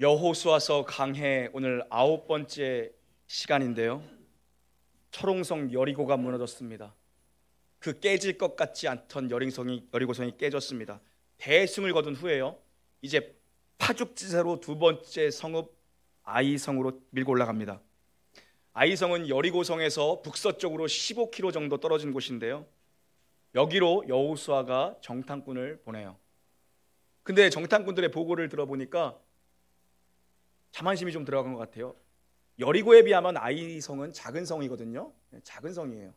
여호수아서 강해 오늘 9번째 시간인데요. 초롱성 여리고가 무너졌습니다. 그 깨질 것 같지 않던 여리고성이 깨졌습니다. 대승을 거둔 후에요, 이제 파죽지세로 두 번째 성읍 아이성으로 밀고 올라갑니다. 아이성은 여리고성에서 북서쪽으로 15km 정도 떨어진 곳인데요, 여기로 여호수아가 정탐꾼을 보내요. 근데 정탐꾼들의 보고를 들어보니까 자만심이 좀 들어간 것 같아요. 여리고에 비하면 아이성은 작은 성이거든요. 작은 성이에요.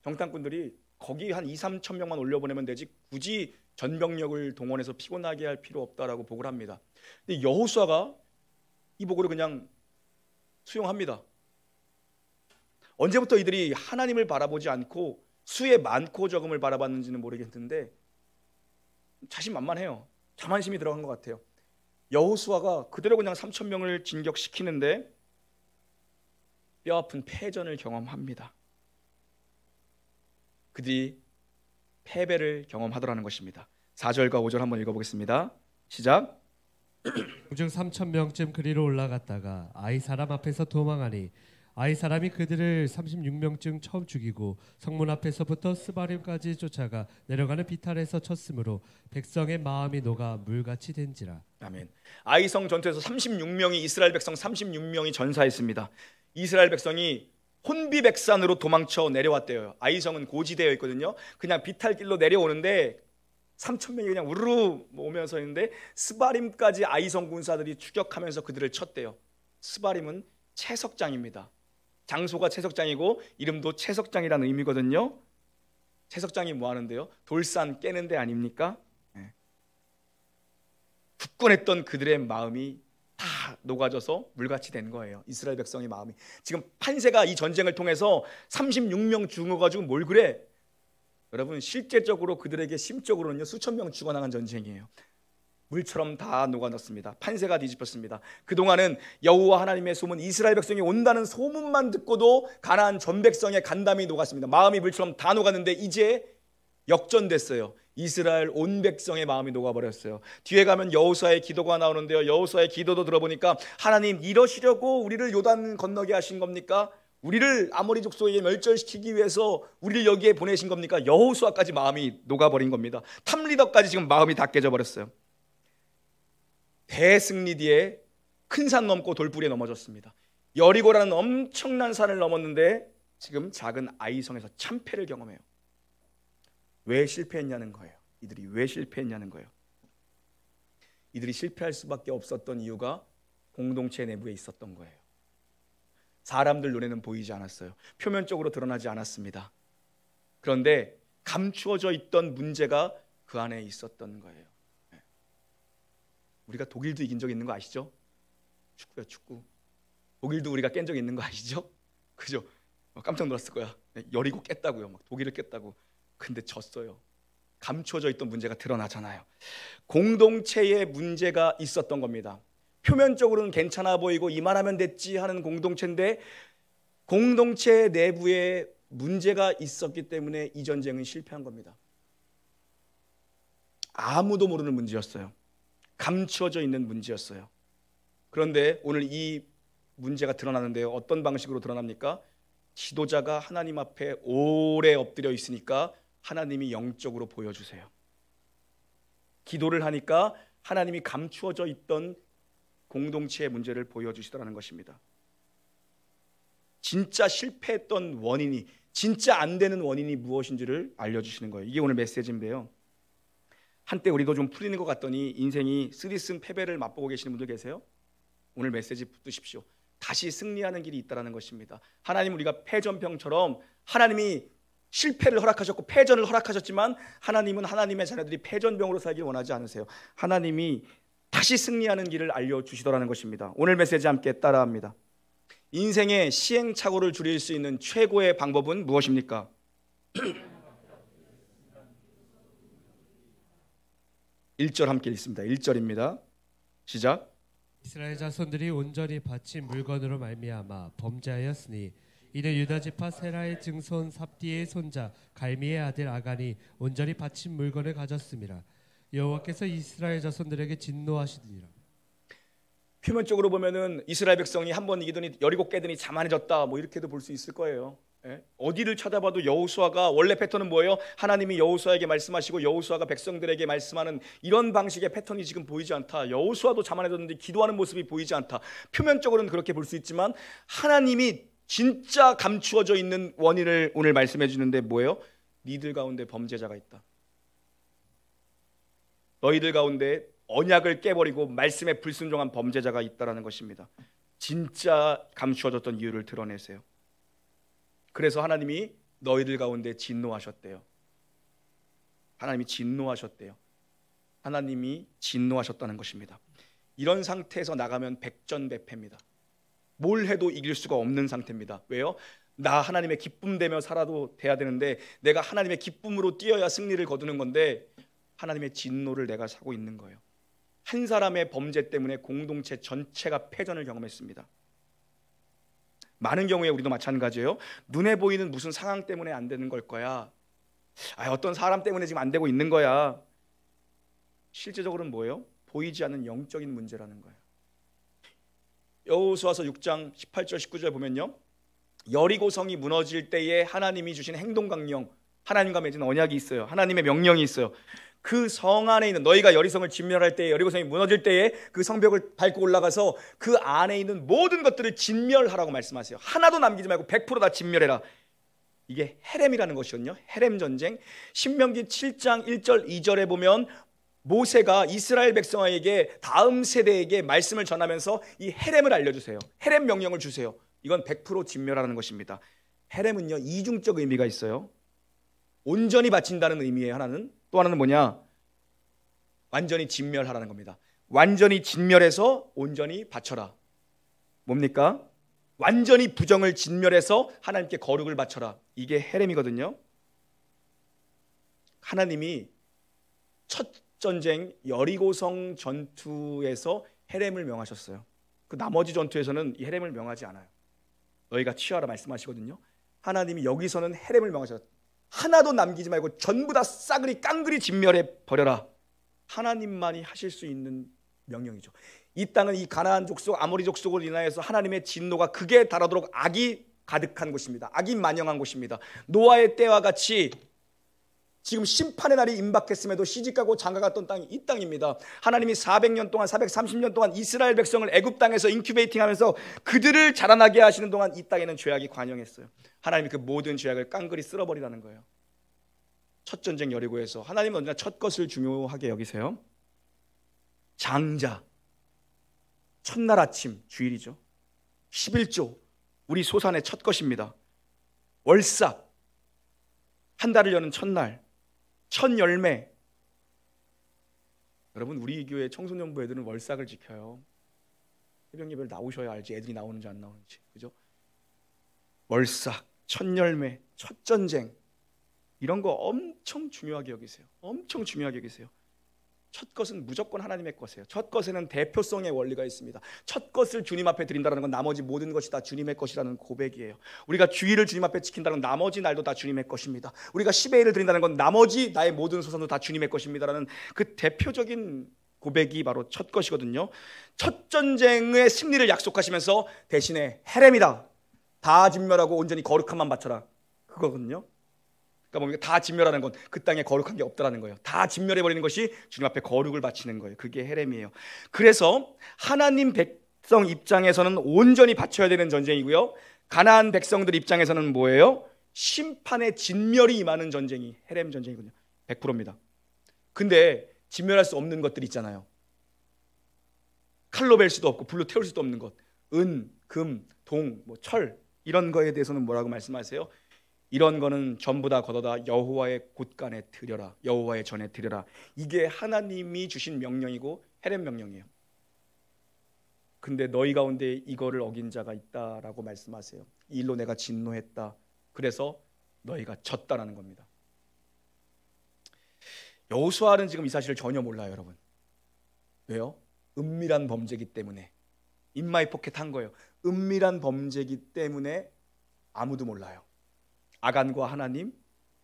정탐꾼들이 거기 한 2, 3천 명만 올려보내면 되지 굳이 전병력을 동원해서 피곤하게 할 필요 없다라고 보고를 합니다. 근데 여호수아가 이 보고를 그냥 수용합니다. 언제부터 이들이 하나님을 바라보지 않고 수의 많고 적음을 바라봤는지는 모르겠는데 자신만만해요. 자만심이 들어간 것 같아요. 여호수아가 그대로 그냥 3천 명을 진격시키는데 뼈아픈 패전을 경험합니다. 그들이 패배를 경험하더라는 것입니다. 4절과 5절 한번 읽어보겠습니다. 시작. 중 3천 명쯤 그리로 올라갔다가 아이 사람 앞에서 도망하니 아이 사람이 그들을 36명쯤 처음 죽이고 성문 앞에서부터 스바림까지 쫓아가 내려가는 비탈에서 쳤으므로 백성의 마음이 녹아 물같이 된지라. 아멘. 아이성 전투에서 36명이 이스라엘 백성 36명이 전사했습니다. 이스라엘 백성이 혼비백산으로 도망쳐 내려왔대요. 아이성은 고지되어 있거든요. 그냥 비탈길로 내려오는데 3천 명이 그냥 우르르 오면서 있는데 스바림까지 아이성 군사들이 추격하면서 그들을 쳤대요. 스바림은 채석장입니다. 장소가 채석장이고 이름도 채석장이라는 의미거든요. 채석장이 뭐 하는데요? 돌산 깨는 데 아닙니까? 굳건했던 그들의 마음이 다 녹아져서 물같이 된 거예요. 이스라엘 백성의 마음이. 지금 판세가 이 전쟁을 통해서 36명 죽어가지고 뭘 그래? 여러분, 실제적으로 그들에게 심적으로는요, 수천 명 죽어나간 전쟁이에요. 물처럼 다 녹아났습니다. 판세가 뒤집혔습니다. 그동안은 여호와 하나님의 소문, 이스라엘 백성이 온다는 소문만 듣고도 가나안 전 백성의 간담이 녹았습니다. 마음이 물처럼 다 녹았는데 이제 역전됐어요. 이스라엘 온 백성의 마음이 녹아버렸어요. 뒤에 가면 여호수아의 기도가 나오는데요, 여호수아의 기도도 들어보니까 하나님, 이러시려고 우리를 요단 건너게 하신 겁니까? 우리를 아모리 족속에게 멸절시키기 위해서 우리를 여기에 보내신 겁니까? 여호수아까지 마음이 녹아버린 겁니다. 탑리더까지 지금 마음이 다 깨져버렸어요. 대승리 뒤에 큰 산 넘고 돌부리에 넘어졌습니다. 여리고라는 엄청난 산을 넘었는데 지금 작은 아이성에서 참패를 경험해요. 왜 실패했냐는 거예요. 이들이 왜 실패했냐는 거예요. 이들이 실패할 수밖에 없었던 이유가 공동체 내부에 있었던 거예요. 사람들 눈에는 보이지 않았어요. 표면적으로 드러나지 않았습니다. 그런데 감추어져 있던 문제가 그 안에 있었던 거예요. 우리가 독일도 이긴 적 있는 거 아시죠? 축구야, 축구. 독일도 우리가 깬 적 있는 거 아시죠? 그죠? 깜짝 놀랐을 거야. 여리고 깼다고요. 막 독일을 깼다고. 근데 졌어요. 감추어져 있던 문제가 드러나잖아요. 공동체에 문제가 있었던 겁니다. 표면적으로는 괜찮아 보이고 이만하면 됐지 하는 공동체인데 공동체 내부에 문제가 있었기 때문에 이 전쟁은 실패한 겁니다. 아무도 모르는 문제였어요. 감추어져 있는 문제였어요. 그런데 오늘 이 문제가 드러나는데요, 어떤 방식으로 드러납니까? 지도자가 하나님 앞에 오래 엎드려 있으니까 하나님이 영적으로 보여주세요. 기도를 하니까 하나님이 감추어져 있던 공동체의 문제를 보여주시더라는 것입니다. 진짜 실패했던 원인이, 진짜 안 되는 원인이 무엇인지를 알려주시는 거예요. 이게 오늘 메시지인데요, 한때 우리도 좀 풀리는 것 같더니 인생이 쓰리쓴 패배를 맛보고 계시는 분들 계세요? 오늘 메시지 붙드십시오. 다시 승리하는 길이 있다는 것입니다. 하나님, 우리가 패전병처럼 하나님이 실패를 허락하셨고 패전을 허락하셨지만 하나님은 하나님의 자녀들이 패전병으로 살길 원하지 않으세요. 하나님이 다시 승리하는 길을 알려주시더라는 것입니다. 오늘 메시지 함께 따라합니다. 인생의 시행착오를 줄일 수 있는 최고의 방법은 무엇입니까? 1절 함께 읽습니다. 1절입니다. 시작. 이스라엘 자손들이 온전히 바친 물건으로 말미암아 범죄하였으니 이는 유다 지파 세라의 증손 삽디의 손자 갈미의 아들 아간이 온전히 바친 물건을 가졌음이라. 여호와께서 이스라엘 자손들에게 진노하시니라. 표면적으로 보면은 이스라엘 백성이 한 번 이기더니 여리고 깨더니 자만해졌다 뭐 이렇게도 볼 수 있을 거예요. 예? 어디를 찾아봐도 여호수아가 원래 패턴은 뭐예요? 하나님이 여호수아에게 말씀하시고 여호수아가 백성들에게 말씀하는 이런 방식의 패턴이 지금 보이지 않다. 여호수아도 자만해졌는데 기도하는 모습이 보이지 않다. 표면적으로는 그렇게 볼 수 있지만 하나님이 진짜 감추어져 있는 원인을 오늘 말씀해 주는데 뭐예요? 니들 가운데 범죄자가 있다. 너희들 가운데 언약을 깨버리고 말씀에 불순종한 범죄자가 있다라는 것입니다. 진짜 감추어졌던 이유를 드러내세요. 그래서 하나님이 너희들 가운데 진노하셨대요. 하나님이 진노하셨대요. 하나님이 진노하셨다는 것입니다. 이런 상태에서 나가면 백전백패입니다. 뭘 해도 이길 수가 없는 상태입니다. 왜요? 나 하나님의 기쁨되며 살아도 돼야 되는데 내가 하나님의 기쁨으로 뛰어야 승리를 거두는 건데 하나님의 진노를 내가 사고 있는 거예요. 한 사람의 범죄 때문에 공동체 전체가 패전을 경험했습니다. 많은 경우에 우리도 마찬가지예요. 눈에 보이는 무슨 상황 때문에 안 되는 걸 거야. 어떤 사람 때문에 지금 안 되고 있는 거야. 실제적으로는 뭐예요? 보이지 않는 영적인 문제라는 거예요. 여호수아서 6장 18절 19절 보면요, 여리고성이 무너질 때에 하나님이 주신 행동강령, 하나님과 맺은 언약이 있어요. 하나님의 명령이 있어요. 그 성 안에 있는 너희가 여리성을 진멸할 때에, 여리고성이 무너질 때에 그 성벽을 밟고 올라가서 그 안에 있는 모든 것들을 진멸하라고 말씀하세요. 하나도 남기지 말고 100% 다 진멸해라. 이게 헤렘이라는 것이거든요. 헤렘 전쟁. 신명기 7장 1절 2절에 보면 모세가 이스라엘 백성에게 다음 세대에게 말씀을 전하면서 이 헤렘을 알려주세요. 헤렘 명령을 주세요. 이건 100% 진멸하라는 것입니다. 헤렘은요, 이중적 의미가 있어요. 온전히 바친다는 의미의 하나는, 또 하나는 뭐냐? 완전히 진멸하라는 겁니다. 완전히 진멸해서 온전히 바쳐라. 뭡니까? 완전히 부정을 진멸해서 하나님께 거룩을 바쳐라. 이게 헤렘이거든요. 하나님이 첫 전쟁 여리고성 전투에서 헤렘을 명하셨어요. 그 나머지 전투에서는 이 헤렘을 명하지 않아요. 너희가 취하라 말씀하시거든요. 하나님이 여기서는 헤렘을 명하셨어요. 하나도 남기지 말고 전부 다 싸그리 깡그리 진멸해 버려라. 하나님만이 하실 수 있는 명령이죠. 이 땅은 이 가나안 족속, 아모리 족속으로 인하여서 하나님의 진노가 극에 달하도록 악이 가득한 곳입니다. 악이 만영한 곳입니다. 노아의 때와 같이 지금 심판의 날이 임박했음에도 시집가고 장가갔던 땅이 이 땅입니다. 하나님이 400년 동안 430년 동안 이스라엘 백성을 애굽 땅에서 인큐베이팅하면서 그들을 자라나게 하시는 동안 이 땅에는 죄악이 관영했어요. 하나님이 그 모든 죄악을 깡그리 쓸어버리라는 거예요. 첫 전쟁 여리고에서 하나님은 언제나 첫 것을 중요하게 여기세요. 장자, 첫날 아침, 주일이죠. 11조, 우리 소산의 첫 것입니다. 월삭, 한 달을 여는 첫날, 첫 열매. 여러분, 우리 교회 청소년부 애들은 월삭을 지켜요. 새벽 예배를 나오셔야 알지 애들이 나오는지 안 나오는지. 그죠? 월삭, 첫 열매, 첫 전쟁, 이런 거 엄청 중요하게 여기세요. 엄청 중요하게 여기세요. 첫 것은 무조건 하나님의 것이에요. 첫 것에는 대표성의 원리가 있습니다. 첫 것을 주님 앞에 드린다는 건 나머지 모든 것이 다 주님의 것이라는 고백이에요. 우리가 주일을 주님 앞에 지킨다는 건 나머지 날도 다 주님의 것입니다. 우리가 10의 1을 드린다는 건 나머지 나의 모든 소산도 다 주님의 것입니다라는 그 대표적인 고백이 바로 첫 것이거든요. 첫 전쟁의 승리를 약속하시면서 대신에 헤렘이다, 다 진멸하고 온전히 거룩함만 바쳐라, 그거거든요. 그러니까 뭡니까? 다 진멸하는 건 그 땅에 거룩한 게 없다라는 거예요. 다 진멸해버리는 것이 주님 앞에 거룩을 바치는 거예요. 그게 헤렘이에요. 그래서 하나님 백성 입장에서는 온전히 바쳐야 되는 전쟁이고요, 가나안 백성들 입장에서는 뭐예요? 심판의 진멸이 임하는 전쟁이 헤렘 전쟁이거든요. 100%입니다. 근데 진멸할 수 없는 것들이 있잖아요. 칼로 벨 수도 없고 불로 태울 수도 없는 것, 은, 금, 동, 철, 이런 거에 대해서는 뭐라고 말씀하세요? 이런 거는 전부 다 걷어다 여호와의 곳간에 드려라, 여호와의 전에 드려라. 이게 하나님이 주신 명령이고 헤렘 명령이에요. 근데 너희 가운데 이거를 어긴 자가 있다라고 말씀하세요. 이 일로 내가 진노했다. 그래서 너희가 졌다라는 겁니다. 여호수아는 지금 이 사실을 전혀 몰라요, 여러분. 왜요? 은밀한 범죄이기 때문에. 인마이 포켓한 거예요. 은밀한 범죄이기 때문에 아무도 몰라요. 아간과 하나님,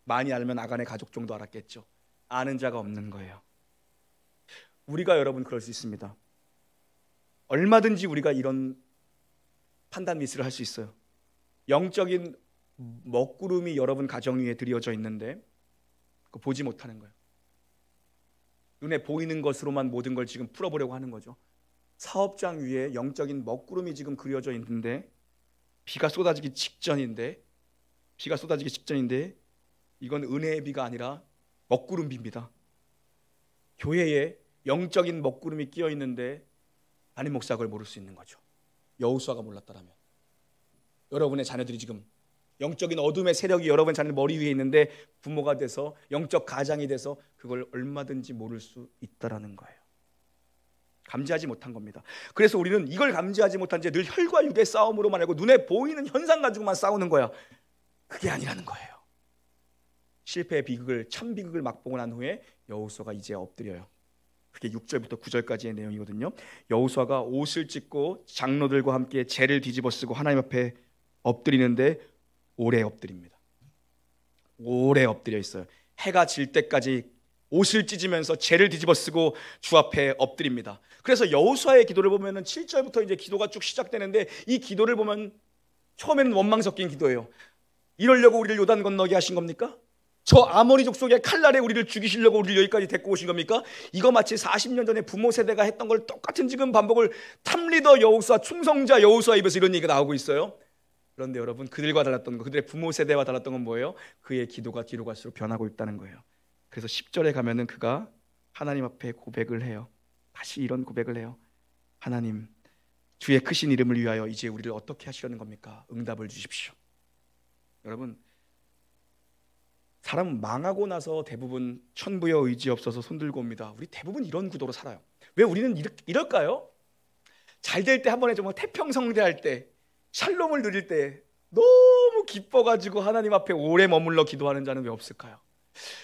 많이 알면 아간의 가족 정도 알았겠죠. 아는 자가 없는 거예요. 우리가 여러분 그럴 수 있습니다. 얼마든지 우리가 이런 판단 미스를 할 수 있어요. 영적인 먹구름이 여러분 가정 위에 드리워져 있는데 그거 보지 못하는 거예요. 눈에 보이는 것으로만 모든 걸 지금 풀어보려고 하는 거죠. 사업장 위에 영적인 먹구름이 지금 그려져 있는데 비가 쏟아지기 직전인데 이건 은혜의 비가 아니라 먹구름 비입니다. 교회에 영적인 먹구름이 끼어 있는데 담임 목사가 그걸 모를 수 있는 거죠. 여호수아가 몰랐다라면 여러분의 자녀들이 지금 영적인 어둠의 세력이 여러분 자녀 머리 위에 있는데 부모가 돼서 영적 가장이 돼서 그걸 얼마든지 모를 수 있다라는 거예요. 감지하지 못한 겁니다. 그래서 우리는 이걸 감지하지 못한 채 늘 혈과 육의 싸움으로만 알고 눈에 보이는 현상 가지고만 싸우는 거야. 그게 아니라는 거예요. 실패의 비극을 참 비극을 맛보고 난 후에 여호수아가 이제 엎드려요. 그게 6절부터 9절까지의 내용이거든요. 여호수아가 옷을 찢고 장로들과 함께 재를 뒤집어 쓰고 하나님 앞에 엎드리는데 오래 엎드립니다. 오래 엎드려 있어요. 해가 질 때까지 옷을 찢으면서 재를 뒤집어 쓰고 주 앞에 엎드립니다. 그래서 여호수아의 기도를 보면은 7절부터 이제 기도가 쭉 시작되는데 이 기도를 보면 처음에는 원망 섞인 기도예요. 이러려고 우리를 요단 건너게 하신 겁니까? 저 아모리 족속의 칼날에 우리를 죽이시려고 우리를 여기까지 데리고 오신 겁니까? 이거 마치 40년 전에 부모 세대가 했던 걸 똑같은 지금 반복을 탑리더 여호수아, 충성자 여호수아 입에서 이런 얘기가 나오고 있어요. 그런데 여러분 그들과 달랐던 거, 그들의 부모 세대와 달랐던 건 뭐예요? 그의 기도가 뒤로 갈수록 변하고 있다는 거예요. 그래서 10절에 가면은 그가 하나님 앞에 고백을 해요. 다시 이런 고백을 해요. 하나님, 주의 크신 이름을 위하여 이제 우리를 어떻게 하시려는 겁니까? 응답을 주십시오. 여러분, 사람은 망하고 나서 대부분 천부여 의지 없어서 손들고 옵니다. 우리 대부분 이런 구도로 살아요. 왜 우리는 이럴까요? 잘 될 때 한 번에 정말 태평성대할 때, 샬롬을 누릴 때 너무 기뻐가지고 하나님 앞에 오래 머물러 기도하는 자는 왜 없을까요?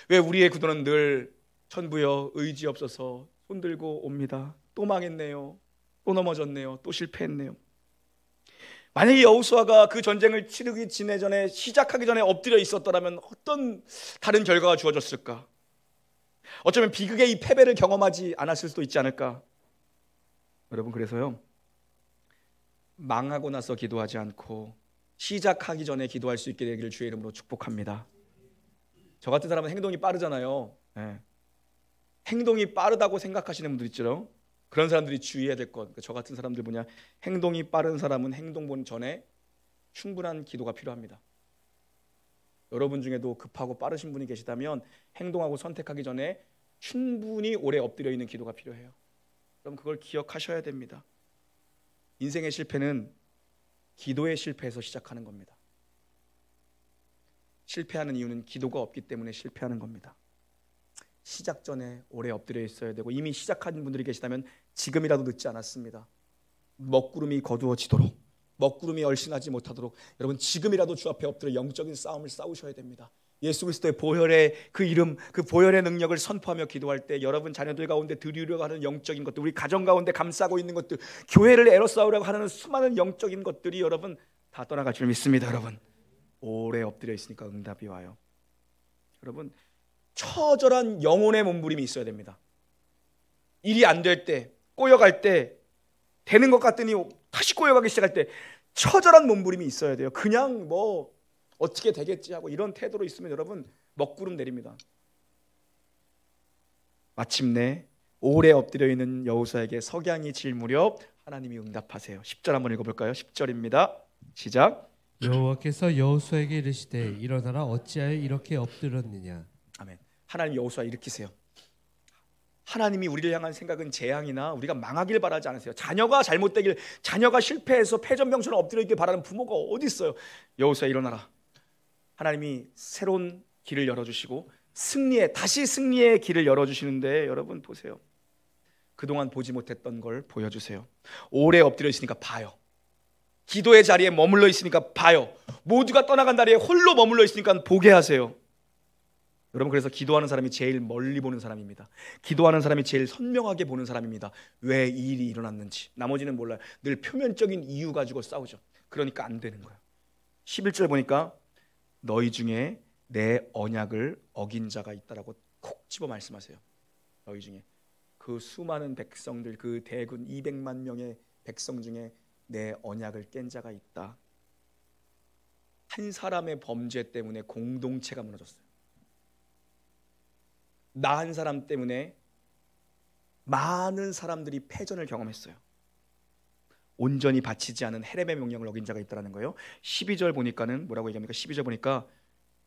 왜 우리의 구도는 늘 천부여 의지 없어서 손들고 옵니다. 또 망했네요. 또 넘어졌네요. 또 실패했네요. 만약에 여호수아가 그 전쟁을 치르기 전에 시작하기 전에 엎드려 있었더라면 어떤 다른 결과가 주어졌을까? 어쩌면 비극의 이 패배를 경험하지 않았을 수도 있지 않을까? 여러분, 그래서요, 망하고 나서 기도하지 않고 시작하기 전에 기도할 수 있게 되기를 주의 이름으로 축복합니다. 저 같은 사람은 행동이 빠르잖아요. 네. 행동이 빠르다고 생각하시는 분들 있죠. 그런 사람들이 주의해야 될 것. 저 같은 사람들 뭐냐? 행동이 빠른 사람은 행동 본 전에 충분한 기도가 필요합니다. 여러분 중에도 급하고 빠르신 분이 계시다면 행동하고 선택하기 전에 충분히 오래 엎드려 있는 기도가 필요해요. 그럼 그걸 기억하셔야 됩니다. 인생의 실패는 기도의 실패에서 시작하는 겁니다. 실패하는 이유는 기도가 없기 때문에 실패하는 겁니다. 시작 전에 오래 엎드려 있어야 되고, 이미 시작한 분들이 계시다면 지금이라도 늦지 않았습니다. 먹구름이 거두어지도록, 먹구름이 얼씬하지 못하도록 여러분 지금이라도 주 앞에 엎드려 영적인 싸움을 싸우셔야 됩니다. 예수 그리스도의 보혈의 그 이름, 그 보혈의 능력을 선포하며 기도할 때 여러분 자녀들 가운데 드리려고 하는 영적인 것들, 우리 가정 가운데 감싸고 있는 것들, 교회를 에워싸우려고 하는 수많은 영적인 것들이 여러분 다 떠나갈 줄 믿습니다. 여러분 오래 엎드려 있으니까 응답이 와요. 여러분 처절한 영혼의 몸부림이 있어야 됩니다. 일이 안 될 때, 꼬여갈 때, 되는 것 같더니 다시 꼬여가기 시작할 때 처절한 몸부림이 있어야 돼요. 그냥 뭐 어떻게 되겠지 하고 이런 태도로 있으면 여러분 먹구름 내립니다. 마침내 오래 엎드려 있는 여호수아에게 석양이 질 무렵 하나님이 응답하세요. 10절 한번 읽어볼까요? 10절입니다. 시작. 여호와께서 여호수아에게 이르시되 일어나라, 어찌하여 이렇게 엎드렸느냐. 아멘. 하나님 여호수아 일으키세요. 하나님이 우리를 향한 생각은 재앙이나 우리가 망하길 바라지 않으세요. 자녀가 잘못되길, 자녀가 실패해서 패전병처럼 엎드려 있길 바라는 부모가 어디 있어요? 여호수아 일어나라. 하나님이 새로운 길을 열어주시고 다시 승리의 길을 열어주시는데 여러분 보세요. 그동안 보지 못했던 걸 보여주세요. 오래 엎드려 있으니까 봐요. 기도의 자리에 머물러 있으니까 봐요. 모두가 떠나간 자리에 홀로 머물러 있으니까 보게 하세요. 여러분 그래서 기도하는 사람이 제일 멀리 보는 사람입니다. 기도하는 사람이 제일 선명하게 보는 사람입니다. 왜 이 일이 일어났는지. 나머지는 몰라요. 늘 표면적인 이유 가지고 싸우죠. 그러니까 안 되는 거예요. 11절 보니까 너희 중에 내 언약을 어긴 자가 있다라고 콕 집어 말씀하세요. 너희 중에. 그 수많은 백성들, 그 대군 200만 명의 백성 중에 내 언약을 깬 자가 있다. 한 사람의 범죄 때문에 공동체가 무너졌어요. 나 한 사람 때문에 많은 사람들이 패전을 경험했어요. 온전히 바치지 않은 헤렘의 명령을 어긴 자가 있다는 거예요. 12절 보니까는 뭐라고 얘기합니까? 12절 보니까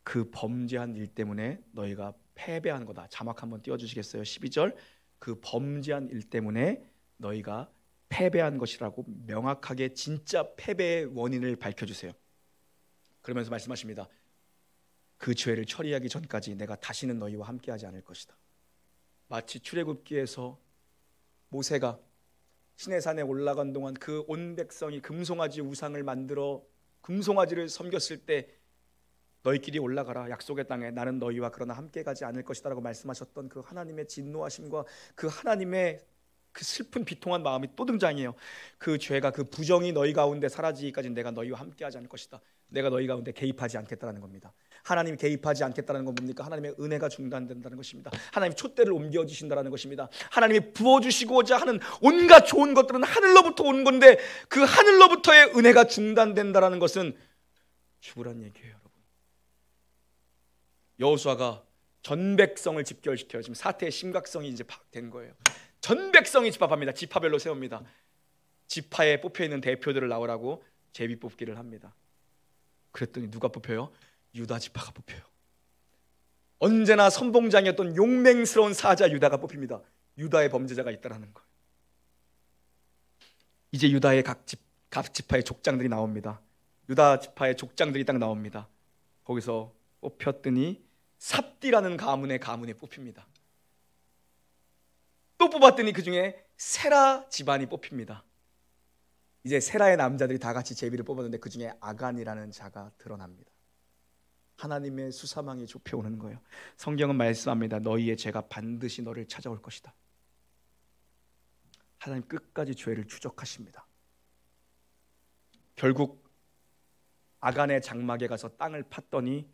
그 범죄한 일 때문에 너희가 패배한 거다. 자막 한번 띄워주시겠어요? 12절, 그 범죄한 일 때문에 너희가 패배한 것이라고 명확하게 진짜 패배의 원인을 밝혀주세요. 그러면서 말씀하십니다. 그 죄를 처리하기 전까지 내가 다시는 너희와 함께하지 않을 것이다. 마치 출애굽기에서 모세가 시내산에 올라간 동안 그 온 백성이 금송아지 우상을 만들어 금송아지를 섬겼을 때 너희끼리 올라가라, 약속의 땅에 나는 너희와 그러나 함께 가지 않을 것이다 라고 말씀하셨던 그 하나님의 진노하심과 그 하나님의 그 슬픈 비통한 마음이 또 등장해요. 그 죄가, 그 부정이 너희 가운데 사라지기까지 내가 너희와 함께 하지 않을 것이다. 내가 너희 가운데 개입하지 않겠다는 겁니다. 하나님이 개입하지 않겠다는 건 뭡니까? 하나님의 은혜가 중단된다는 것입니다. 하나님이 촛대를 옮겨주신다는 것입니다. 하나님이 부어주시고자 하는 온갖 좋은 것들은 하늘로부터 오는 건데 그 하늘로부터의 은혜가 중단된다는 것은 죽으란 얘기예요. 여러분, 여호수아가 전 백성을 집결시켜요. 지금 사태의 심각성이 이제 파악된 거예요. 전 백성이 집합합니다. 지파별로 세웁니다. 지파에 뽑혀있는 대표들을 나오라고 제비 뽑기를 합니다. 그랬더니 누가 뽑혀요? 유다 지파가 뽑혀요. 언제나 선봉장이었던 용맹스러운 사자 유다가 뽑힙니다. 유다의 범죄자가 있다라는 거예요. 이제 유다의 각 지파의 족장들이 나옵니다. 유다 지파의 족장들이 딱 나옵니다. 거기서 뽑혔더니 삽디라는 가문이 뽑힙니다. 또 뽑았더니 그 중에 세라 집안이 뽑힙니다. 이제 세라의 남자들이 다 같이 제비를 뽑았는데 그 중에 아간이라는 자가 드러납니다. 하나님의 수사망이 좁혀오는 거예요. 성경은 말씀합니다. 너희의 죄가 반드시 너를 찾아올 것이다. 하나님 끝까지 죄를 추적하십니다. 결국 아간의 장막에 가서 땅을 팠더니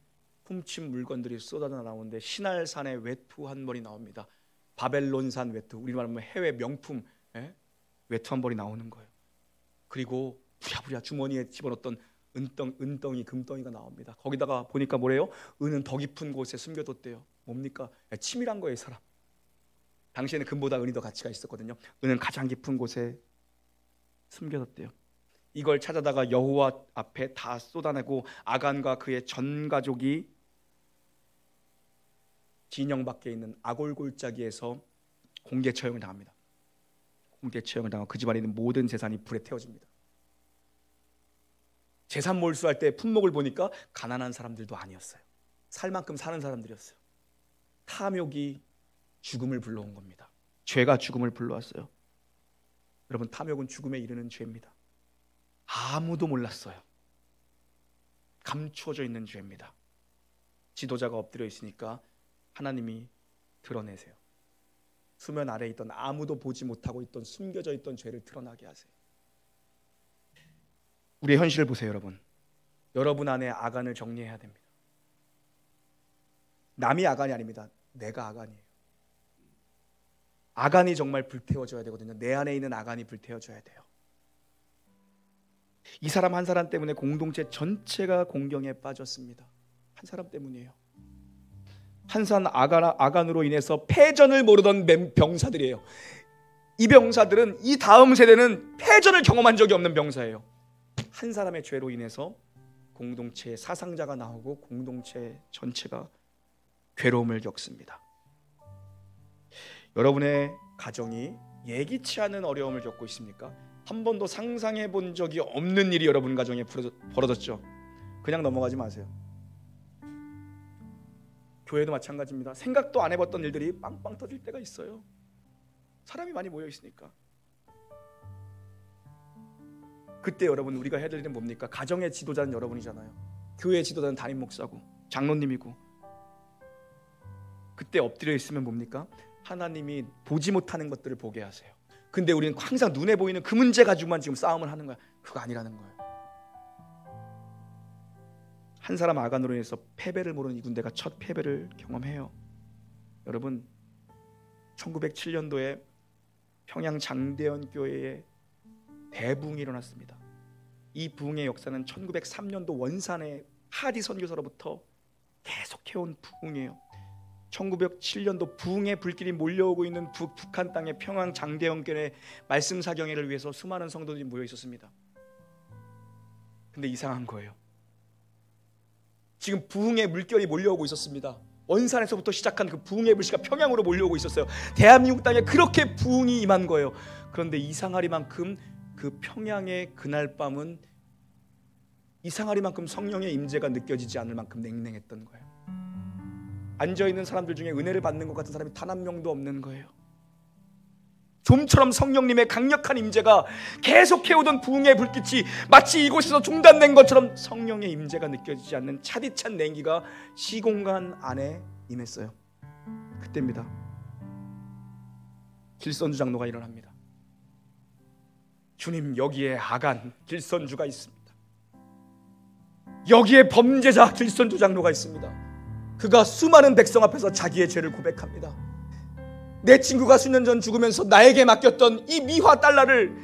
훔친 물건들이 쏟아져 나오는데 시날산의 외투 한 벌이 나옵니다. 바벨론산 외투, 우리말 하면 해외 명품 외투 한 벌이 나오는 거예요. 그리고 부랴부랴 주머니에 집어넣었던 은덩이, 금덩이가 나옵니다. 거기다가 보니까 뭐래요? 은은 더 깊은 곳에 숨겨뒀대요. 뭡니까? 치밀한 거예요, 사람. 당시에는 금보다 은이 더 가치가 있었거든요. 은은 가장 깊은 곳에 숨겨뒀대요. 이걸 찾아다가 여호와 앞에 다 쏟아내고 아간과 그의 전 가족이 진영 밖에 있는 아골골짜기에서 공개 처형을 당합니다. 공개 처형을 당하고 그 집안에 있는 모든 재산이 불에 태워집니다. 재산 몰수할 때 품목을 보니까 가난한 사람들도 아니었어요. 살 만큼 사는 사람들이었어요. 탐욕이 죽음을 불러온 겁니다. 죄가 죽음을 불러왔어요. 여러분, 탐욕은 죽음에 이르는 죄입니다. 아무도 몰랐어요. 감추어져 있는 죄입니다. 지도자가 엎드려 있으니까 하나님이 드러내세요. 수면 아래에 있던 아무도 보지 못하고 있던 숨겨져 있던 죄를 드러나게 하세요. 우리의 현실을 보세요. 여러분, 여러분 안에 아간을 정리해야 됩니다. 남이 아간이 아닙니다. 내가 아간이에요. 아간이 정말 불태워져야 되거든요. 내 안에 있는 아간이 불태워져야 돼요. 이 사람 한 사람 때문에 공동체 전체가 공경에 빠졌습니다. 한 사람 때문이에요. 한 사람 아간으로 인해서 패전을 모르던 병사들이에요. 이 병사들은 이 다음 세대는 패전을 경험한 적이 없는 병사예요. 한 사람의 죄로 인해서 공동체의 사상자가 나오고 공동체 전체가 괴로움을 겪습니다. 여러분의 가정이 예기치 않은 어려움을 겪고 있습니까? 한 번도 상상해 본 적이 없는 일이 여러분 가정에 벌어졌죠. 그냥 넘어가지 마세요. 교회도 마찬가지입니다. 생각도 안 해봤던 일들이 빵빵 터질 때가 있어요. 사람이 많이 모여 있으니까. 그때 여러분, 우리가 해야 될 일은 뭡니까? 가정의 지도자는 여러분이잖아요. 교회의 지도자는 담임 목사고 장로님이고. 그때 엎드려 있으면 뭡니까? 하나님이 보지 못하는 것들을 보게 하세요. 근데 우리는 항상 눈에 보이는 그 문제 가지고만 지금 싸움을 하는 거야. 그거 아니라는 거예요. 한 사람 아간으로 인해서 패배를 모르는 이 군대가 첫 패배를 경험해요. 여러분, 1907년도에 평양 장대현 교회에 대부흥이 일어났습니다. 이 부흥의 역사는 1903년도 원산의 하디 선교사로부터 계속해온 부흥이에요. 1907년도 부흥의 불길이 몰려오고 있는 북한 땅의 평양 장대현 교회 말씀 사경회를 위해서 수많은 성도들이 모여 있었습니다. 근데 이상한 거예요. 지금 부흥의 물결이 몰려오고 있었습니다. 원산에서부터 시작한 그 부흥의 불씨가 평양으로 몰려오고 있었어요. 대한민국 땅에 그렇게 부흥이 임한 거예요. 그런데 이상하리만큼 그 평양의 그날 밤은 이상하리만큼 성령의 임재가 느껴지지 않을 만큼 냉랭했던 거예요. 앉아있는 사람들 중에 은혜를 받는 것 같은 사람이 단 한 명도 없는 거예요. 좀처럼 성령님의 강력한 임재가 계속해오던 부흥의 불빛이 마치 이곳에서 중단된 것처럼 성령의 임재가 느껴지지 않는 차디찬 냉기가 시공간 안에 임했어요. 그때입니다. 길선주 장로가 일어납니다. 주님, 여기에 아간 길선주가 있습니다. 여기에 범죄자 길선주 장로가 있습니다. 그가 수많은 백성 앞에서 자기의 죄를 고백합니다. 내 친구가 수년 전 죽으면서 나에게 맡겼던 이 미화 달러를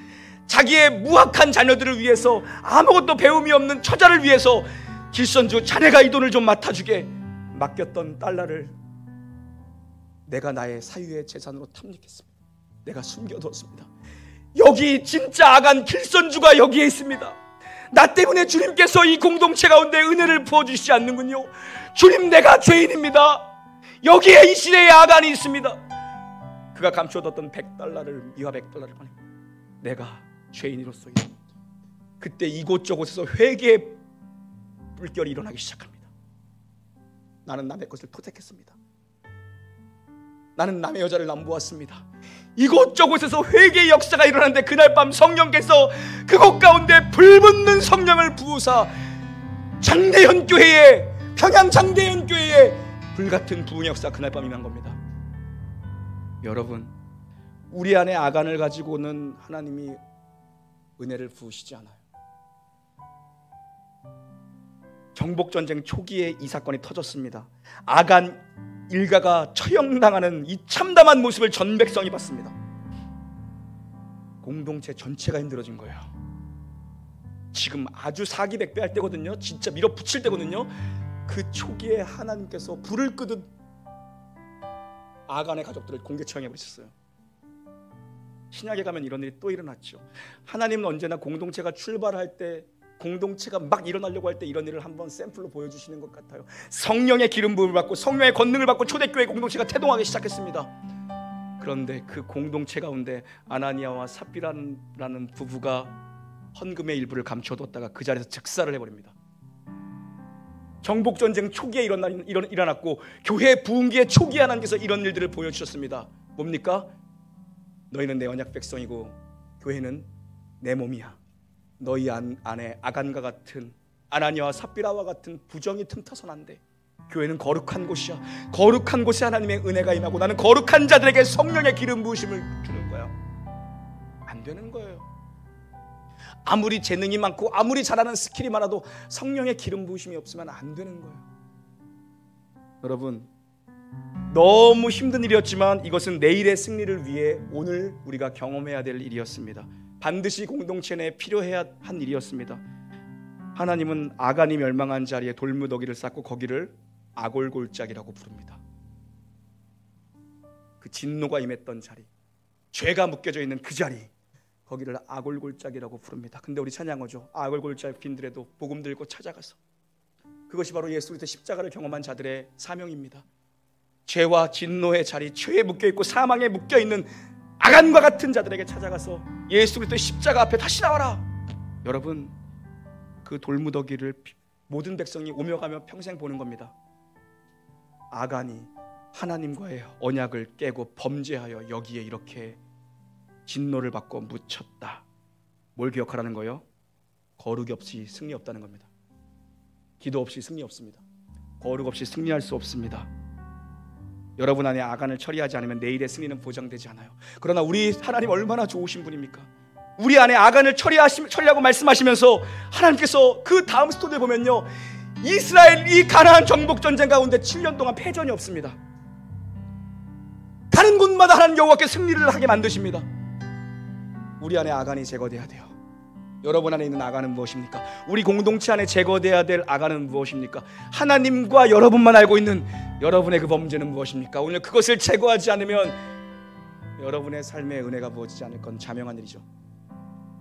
자기의 무학한 자녀들을 위해서, 아무것도 배움이 없는 처자를 위해서 길선주, 자네가 이 돈을 좀 맡아주게 맡겼던 달러를 내가 나의 사유의 재산으로 탐닉했습니다. 내가 숨겨두었습니다. 여기 진짜 아간 길선주가 여기에 있습니다. 나 때문에 주님께서 이 공동체 가운데 은혜를 부어주시지 않는군요. 주님, 내가 죄인입니다. 여기에 이 시대에 아간이 있습니다. 그가 감춰뒀던 100달러를, 미화 100달러를 보냅니다. 내가 죄인으로서이다. 그때 이곳저곳에서 회개의 물결이 일어나기 시작합니다. 나는 남의 것을 토색했습니다. 나는 남의 여자를 남보았습니다. 이곳저곳에서 회개의 역사가 일어났는데 그날 밤 성령께서 그곳 가운데 불붙는 성령을 부으사 장대현 교회에, 평양 장대현 교회에 불같은 부흥의 역사 그날 밤 임한 겁니다. 여러분, 우리 안에 아간을 가지고는 하나님이 은혜를 부으시지 않아요. 정복전쟁 초기에 이 사건이 터졌습니다. 아간 일가가 처형당하는 이 참담한 모습을 전 백성이 봤습니다. 공동체 전체가 힘들어진 거예요. 지금 아주 사기백배할 때거든요. 진짜 밀어붙일 때거든요. 그 초기에 하나님께서 불을 끄듯 아간의 가족들을 공개 처형해버리셨어요. 신약에 가면 이런 일이 또 일어났죠. 하나님은 언제나 공동체가 출발할 때, 공동체가 막 일어나려고 할 때 이런 일을 한번 샘플로 보여주시는 것 같아요. 성령의 기름 부음을 받고 성령의 권능을 받고 초대교회 공동체가 태동하기 시작했습니다. 그런데 그 공동체 가운데 아나니아와 삽비라는 부부가 헌금의 일부를 감춰뒀다가 그 자리에서 즉사를 해버립니다. 정복전쟁 초기에 일어났고 교회 부흥기의 초기에 하나님께서 이런 일들을 보여주셨습니다. 뭡니까? 너희는 내 언약 백성이고 교회는 내 몸이야. 너희 안에 아간과 같은, 아나니아와 삽비라와 같은 부정이 틈타선 안 돼. 교회는 거룩한 곳이야. 거룩한 곳에 하나님의 은혜가 임하고 나는 거룩한 자들에게 성령의 기름 부으심을 주는 거야. 안 되는 거예요. 아무리 재능이 많고 아무리 잘하는 스킬이 많아도 성령의 기름 부으심이 없으면 안 되는 거예요. 여러분, 너무 힘든 일이었지만 이것은 내일의 승리를 위해 오늘 우리가 경험해야 될 일이었습니다. 반드시 공동체 내에 필요해야 한 일이었습니다. 하나님은 아간이 멸망한 자리에 돌무더기를 쌓고 거기를 아골골짜기라고 부릅니다. 그 진노가 임했던 자리, 죄가 묶여져 있는 그 자리, 거기를 아골골짜기라고 부릅니다. 근데 우리 찬양어죠. 아골골짜기 빈들에도 복음 들고 찾아가서, 그것이 바로 예수 그리스도의 십자가를 경험한 자들의 사명입니다. 죄와 진노의 자리, 죄에 묶여있고 사망에 묶여있는 아간과 같은 자들에게 찾아가서 예수 그리스도의 십자가 앞에 다시 나와라. 여러분, 그 돌무더기를 모든 백성이 오며 가며 평생 보는 겁니다. 아간이 하나님과의 언약을 깨고 범죄하여 여기에 이렇게 진노를 받고 묻혔다. 뭘 기억하라는 거예요? 거룩 없이 승리 없다는 겁니다. 기도 없이 승리 없습니다. 거룩 없이 승리할 수 없습니다. 여러분 안에 아간을 처리하지 않으면 내일의 승리는 보장되지 않아요. 그러나 우리 하나님 얼마나 좋으신 분입니까? 우리 안에 아간을 처리하고 말씀하시면서 하나님께서 그 다음 스토리에 보면요, 이스라엘 이 가나안 정복 전쟁 가운데 7년 동안 패전이 없습니다. 가는 곳마다 하나님 여호와께 승리를 하게 만드십니다. 우리 안에 아간이 제거돼야 돼요. 여러분 안에 있는 아간은 무엇입니까? 우리 공동체 안에 제거돼야 될 아간은 무엇입니까? 하나님과 여러분만 알고 있는 여러분의 그 범죄는 무엇입니까? 오늘 그것을 제거하지 않으면 여러분의 삶에 은혜가 부어지지 않을 건 자명한 일이죠.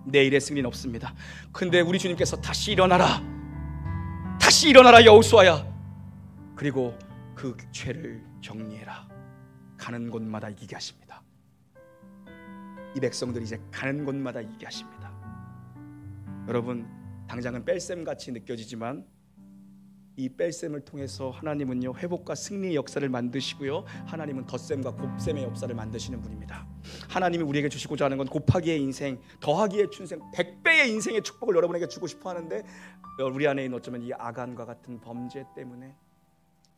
내일의 승리는 없습니다. 근데 우리 주님께서 다시 일어나라, 다시 일어나라 여호수아야, 그리고 그 죄를 정리해라. 가는 곳마다 이기게 하십니다. 이 백성들이 이제 가는 곳마다 이기게 하십니다. 여러분, 당장은 뺄셈같이 느껴지지만 이 뺄셈을 통해서 하나님은요, 회복과 승리의 역사를 만드시고요, 하나님은 덧셈과 곱셈의 역사를 만드시는 분입니다. 하나님이 우리에게 주시고자 하는 건 곱하기의 인생, 더하기의 춘생, 100배의 인생의 축복을 여러분에게 주고 싶어 하는데, 우리 안에 있는 어쩌면 이 아간과 같은 범죄 때문에,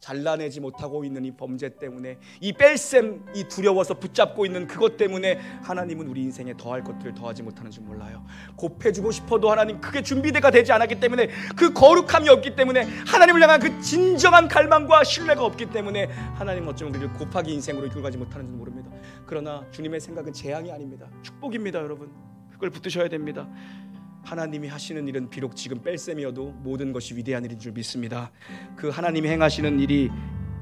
잘라내지 못하고 있는 이 범죄 때문에, 이 뺄셈, 이 두려워서 붙잡고 있는 그것 때문에 하나님은 우리 인생에 더할 것들을 더하지 못하는 줄 몰라요. 곱해주고 싶어도 하나님 그게 준비가 되지 않았기 때문에, 그 거룩함이 없기 때문에, 하나님을 향한 그 진정한 갈망과 신뢰가 없기 때문에 하나님은 어쩌면 우리를 곱하기 인생으로 이끌고 가지 못하는 줄 모릅니다. 그러나 주님의 생각은 재앙이 아닙니다. 축복입니다. 여러분, 그걸 붙드셔야 됩니다. 하나님이 하시는 일은 비록 지금 뺄셈이어도 모든 것이 위대한 일인 줄 믿습니다. 그 하나님이 행하시는 일이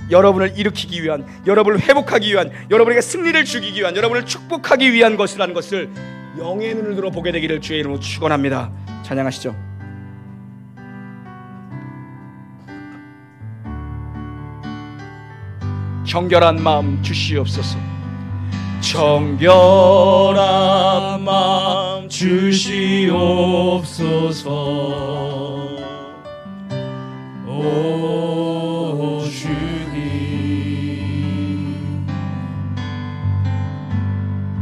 여러분을 일으키기 위한, 여러분을 회복하기 위한, 여러분에게 승리를 주기 위한, 여러분을 축복하기 위한 것이라는 것을 영의 눈을 들어 보게 되기를 주의 이름으로 축원합니다. 찬양하시죠. 정결한 마음 주시옵소서. 정결한 마음 주시옵소서. 오 주님,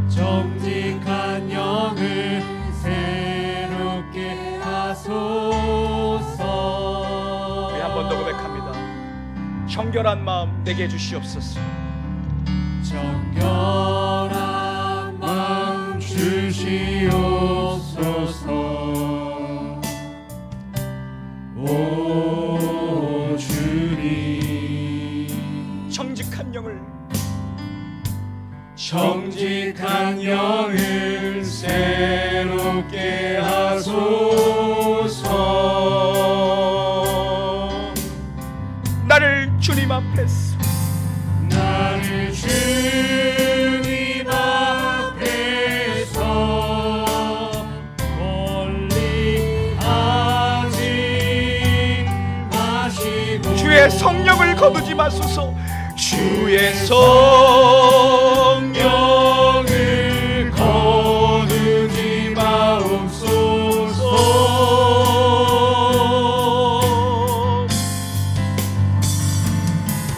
정직한 영을 새롭게 하소서. 우리 한 번 더 고백합니다. 정결한 마음 내게 주시옵소서. 정결한 마음 주시옵소서. 오 주님, 정직한 영을 새롭게 하소서. 나를 주님 앞에서 주님 앞에서 멀리 하지 마시고, 주의 성령을 거두지 마소서. 주의 성령을 거두지 마옵소서.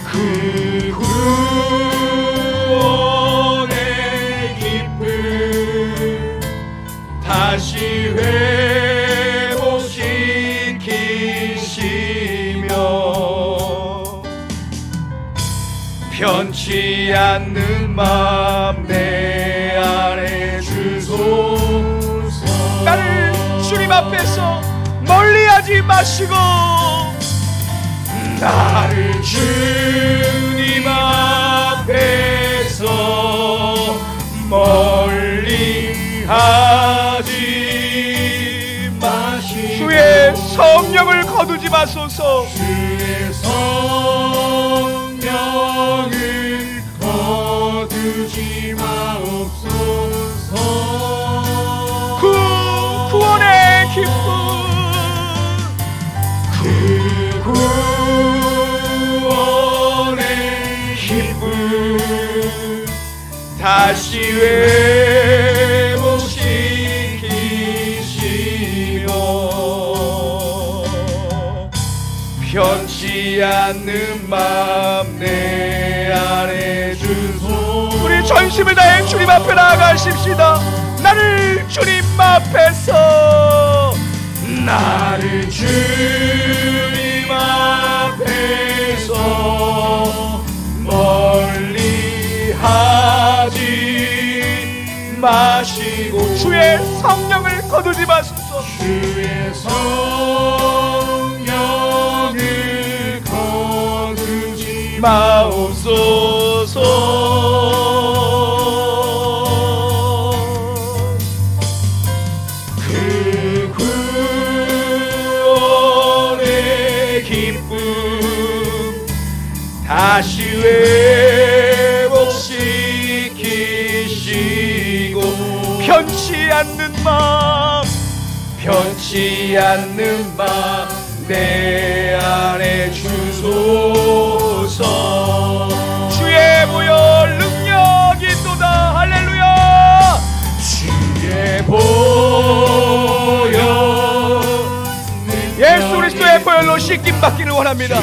그 구원의 기쁨 다시 회복시키시며, 변치 않는 마음 내 안에 주소서. 나를 주님 앞에서 멀리하지 마시고, 나를 주님 앞에서 멀리하지 마시고, 주의 성령을 거두지 마소서. 주의 성령을 거두지 마옵소서. 그 구원의 기쁨, 그 구원의 기쁨 다시 회복시키시며, 변치 않는 마음 내 안에 주소서. 우리 전심을 다해 주님 앞에 나아가십시다. 나를 주님 앞에서, 나를 주님 앞에서 멀리하지 마시고, 주의 성령을 거두지 마소서. 주의 성령을 거두지 마옵소서. 다시 회복시키시고 편치 않는 마음 내 안에 주소서. 주의 보혈 능력이 있도다. 할렐루야. 주의 보혈, 예수 그리스도의 보혈로 씻김 받기를 원합니다.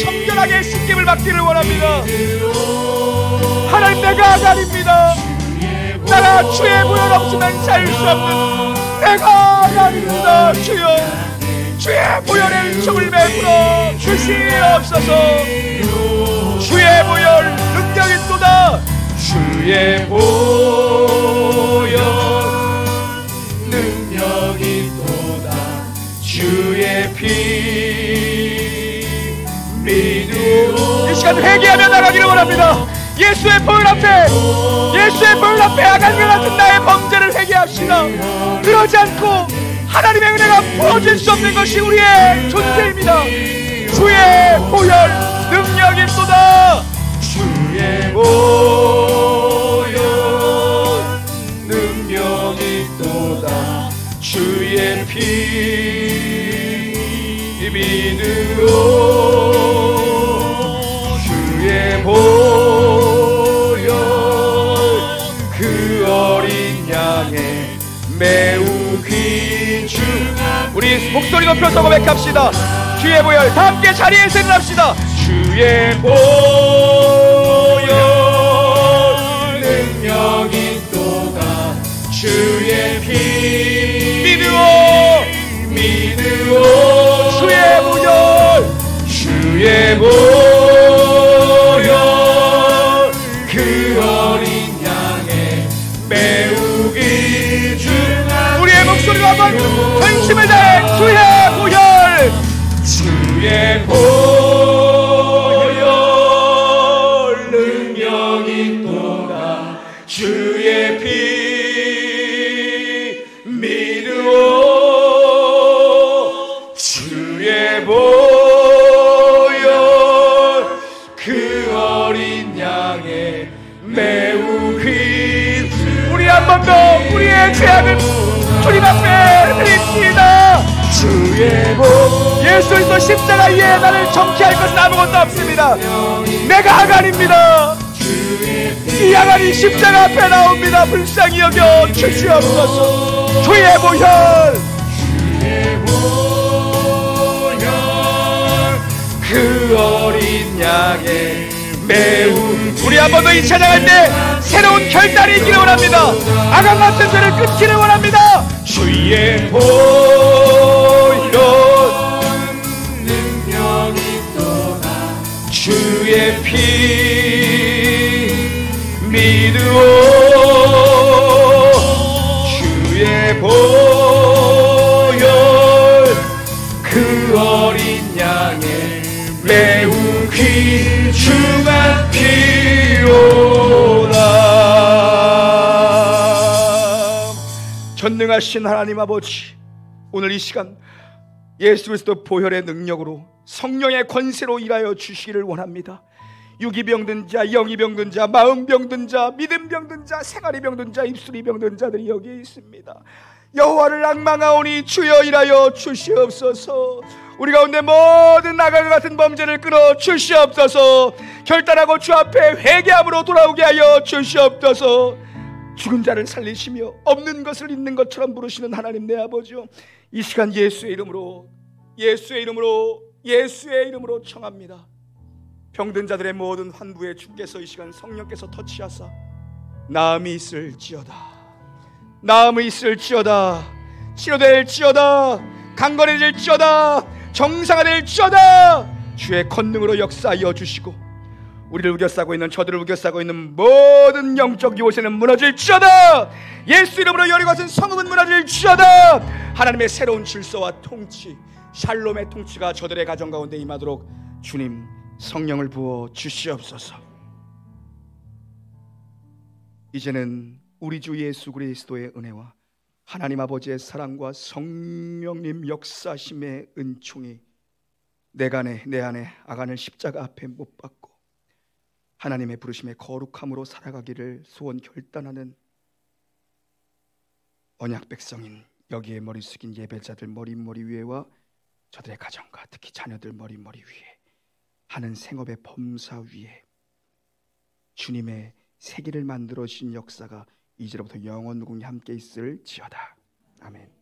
청결하게 씻김을 받기를 원합니다. 하나님, 내가 아간입니다. 나가 주의 보혈 없으면 살 수 없는 내가 아간입니다. 주여, 주의 보혈의 은총을 베풀어 주시옵소서. 주의 보혈 능력이 있도다. 주의 보혈 능력이 있도다. 주의 피 믿으오. 이 시간 회개하며 나가기를 원합니다. 예수의 보혈 앞에 아간과 같은 나의 범죄를 회개합시다. 그러지 않고 하나님의 은혜가 부어질 수 없는 것이 우리의 존재입니다. 주의 보혈 능력이 있도다. 주의 보혈 능력이 있도다. 주의 피 믿으오. 주의 보혈 그 어린 양의 매우 귀중한. 우리 목소리 높여서 고백합시다. 주의 보혈. 다 함께 자리에서 일어납시다. 주의 보혈 능력이 있도다. 주의 피 믿으오. 주의 보혈 그 어린 양의 매우 귀중한. 우리의 목소리로 한번 전심을 다해 주의 보혈 능력이 있도다. 주의 피 믿으오. 주의 보혈 그 어린 양의 매우 귀중. 우리 한 번 더 우리의 죄악을 주님 앞에 드립시다. 주의 보혈. 예수 그리스도 십자가 위에 나를 정케할 것은 아무것도 없습니다. 내가 아간입니다. 이 아간이 십자가 앞에 나옵니다. 불쌍히 여겨 주시옵소서. 주의 보혈 그 어린 양의 매우. 우리 한 번 더 이 찬양할 때 새로운 결단이 있기를 원합니다. 아간 같은 죄를 끊기를 원합니다. 주의 보혈 능력이 있도다. 주의 피 믿으오. 주의 보혈 그 어린 양의 매우 귀중한 피로다. 전능하신 하나님 아버지, 오늘 이 시간 예수 그리스도 보혈의 능력으로 성령의 권세로 일하여 주시기를 원합니다. 육이 병든 자, 영이 병든 자, 마음 병든 자, 믿음 병든 자, 생활이 병든 자, 입술이 병든 자들이 여기 있습니다. 여호와를 앙망하오니 주여 일하여 주시옵소서. 우리 가운데 모든 나갈과 같은 범죄를 끊어 주시옵소서. 결단하고 주 앞에 회개함으로 돌아오게 하여 주시옵소서. 죽은 자를 살리시며 없는 것을 있는 것처럼 부르시는 하나님 내 아버지요, 이 시간 예수의 이름으로 청합니다. 병든 자들의 모든 환부에 주께서 이 시간 성령께서 터치하사 나음이 있을지어다, 치료될지어다, 강건해질지어다, 정상화될지어다. 주의 권능으로 역사하여 주시고 우리를 우겨싸고 있는, 저들을 우겨싸고 있는 모든 영적 요새는 무너질지어다. 예수 이름으로 여리고선 성읍은 무너질지어다. 하나님의 새로운 질서와 통치, 샬롬의 통치가 저들의 가정 가운데 임하도록 주님 성령을 부어 주시옵소서. 이제는 우리 주 예수 그리스도의 은혜와 하나님 아버지의 사랑과 성령님 역사심의 은총이 내 안에 아간을 십자가 앞에 못 박고 하나님의 부르심에 거룩함으로 살아가기를 소원 결단하는 언약 백성인 여기에 머리 숙인 예배자들 머리 위에와 저들의 가정과 특히 자녀들 머리 위에 하는 생업의 범사 위에 주님의 세계를 만들어 주신 역사가 이제로부터 영원 무궁히 함께 있을지어다. 아멘.